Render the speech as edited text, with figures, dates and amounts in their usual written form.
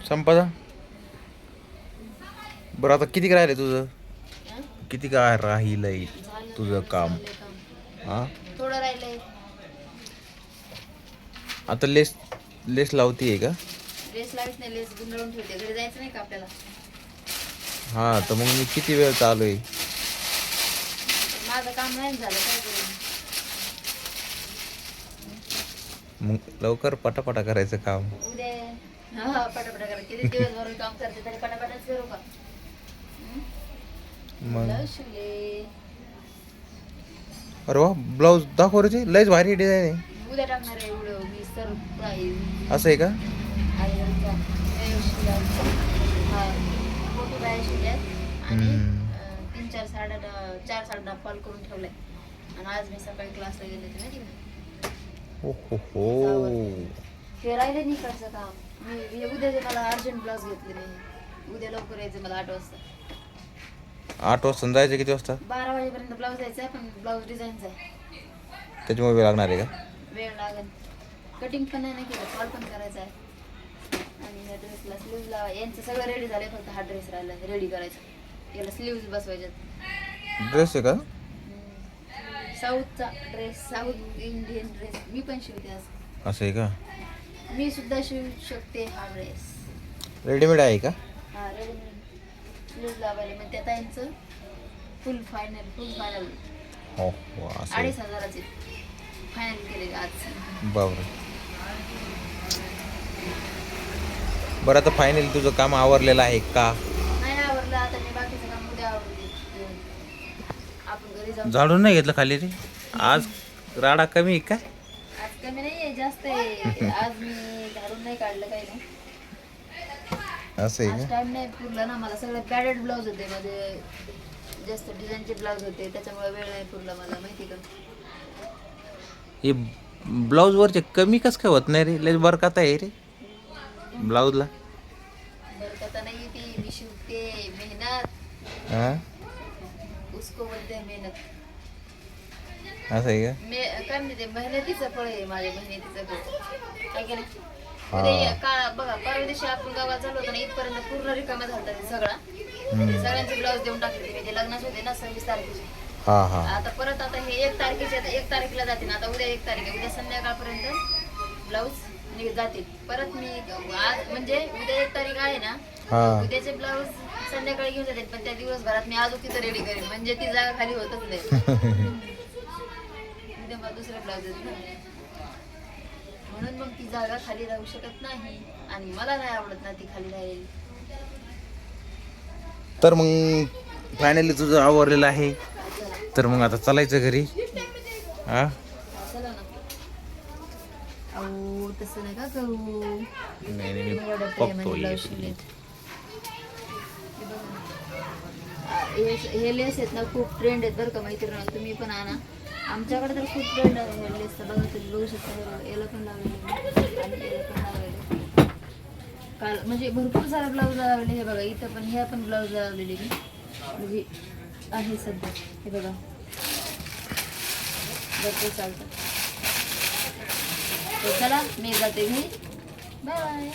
संपदा. बरं आता किती राहिले तुझं? किती काय राहिलंय तुझं काम? हा थोडं राहिलंय. आता लेस लेस लावतीये का? लेस लावित नाही, लेस गुंडळून ठेवते. घरी जायचं नाही का आपल्याला? हा तर मग मी किती वेळ चालू आहे? माझं काम नाही झालं, काय करू? मग लवकर पटापटा करायचं काम. उद्या हा पटापटा करा. किती दिवस भरून काम करते तरी पटापटाच करू का? मग शिवले. अरे वा, ब्लाऊज दाखव रे, ते लयच भारी डिझाईन आहे. उद्या टाकणार आहे व्हिडिओ मी सर्व. असं आहे का? हा फोटो बाहेर शिवल्यात आणि 3-4 साड्या 4 साड्या फॉल करून ठेवलाय. आणि आज मी सकाळी क्लासला गेले होते ना तिकडे. हो हो हो. ते राहिले नाही इकडचं काम. मी उद्या मला अर्जंट ब्लाऊज घेतले मी. उद्या लवकर यायचं मला 8 वाजता. 8 वाजता जायचं? किती वाजता? 12 वाजेपर्यंत ब्लाऊज द्यायचा आहे, पण ब्लाऊज डिझाईनचा आहे. त्याच्यामुळे वेळ लागणार आहे का? वेळ लागेल. कटिंग पण नाही केलं, फॉल पण करायचा आहे. आणि या ड्रेसला स्लीव्ज लावा. यांचं सगळं रेडी झालंय, फक्त हा ड्रेस राहिला रेडी करायचा. याला स्लीव्ज बसवायच्यात. ड्रेस आहे का? साऊथचा ड्रेस, साऊथ इंडियन ड्रेस मी पण शिवते. असं आहे का? मी सुद्धा शिवू शकते हा ड्रेस. रेडीमेड आहे का? हा रेडीमेड स्लीव्ज लावायला. मग त्या ताईंचं फुल फायनल हो हो. असं 2,500चे फायनल केले आज. बापरे. बरं आता फायनली तुझं काम आवरलेलं आहे का? नाही आवरलं. आता मी बाकीचं काम उद्या आवरते. आपण घरी जाऊ. झाडून नाही घेतलं खाली रे? आज राडा कमी आहे का? आज कमी नाही आहे, जास्त आहे. आज मी झाडून नाही काढलं, काही नाही. असं आहे आज का? टाइम नाही पुरला ना मला. सगळे पॅडेड ब्लाऊज होते माझे, जास्त डिझाईनचे ब्लाऊज होते, त्याच्यामुळे वेळ नाही पुरला मला. माहिती का? हे ब्लाऊज वरचे कमी कस काय होत नाही रे? लय बरकात आहे रे ब्लाऊजला. बरं आता नाही ती मी शिवते. मेहनत हा उसको बोलते हैं, मेहनत. असं आहे का? काय म्हणते, मेहनतीचं फळ आहे माझ्या मेहनतीचं फळ. काय केलं हा. उद्या का बघा, परवा दिवशी आपण गावात झालो होतो ना, इथपर्यंत पूर्ण रिकामा झाला सगळा. सगळ्यांचे ब्लाऊज देऊन टाकले ते. लग्नाचे होते ना 26 तारखेचे. हा हा. आता परत आता हे 1 तारखेला जाते ना. आता उद्या 1 तारीख आहे. उद्या संध्याकाळपर्यंत ब्लाऊज जातील. परत मी आज म्हणजे उद्या 1 तारीख आहे ना, हा. उद्याचे ब्लाऊज संध्याकाळी घेऊन जाते. पण त्या दिवसभरात मी आज तिथं रेडी करेन, म्हणजे ती जागा खाली होतच नाही. उद्या मला दुसरे ब्लाऊज आहेत ना, म्हणून मग ती जागा खाली राहू शकत नाही. आणि मला नाही आवडत ना ती खाली राहील. तर मग फायनली तुझं आवरलेलं आहे. तर मग आता चालायचं घरी. हा चला ना. अहो तसं नका करू. नाही नाही, मी एवढं बघतोय. प्रेमाने ब्लाऊज शिवलेत. हे लेस आहेत ना, खूप ट्रेंड आहेत बरं का मैत्रिणी. तुम्ही पण आणा. आमच्याकडे तर खूप ट्रेंड आहे हे लेसचा. बघा तुम्ही बघू शकता. याला पण लावलेले आणि याला पण लावलेले. काल म्हणजे भरपूर सारा ब्लाऊज लावले. हे बघा इथं पण, ह्या पण ब्लाऊज लावलेले मी, म्हणजे आहे सध्या. हे बघा भरपूर चालतं. चला मी जाते घरी. Bye bye.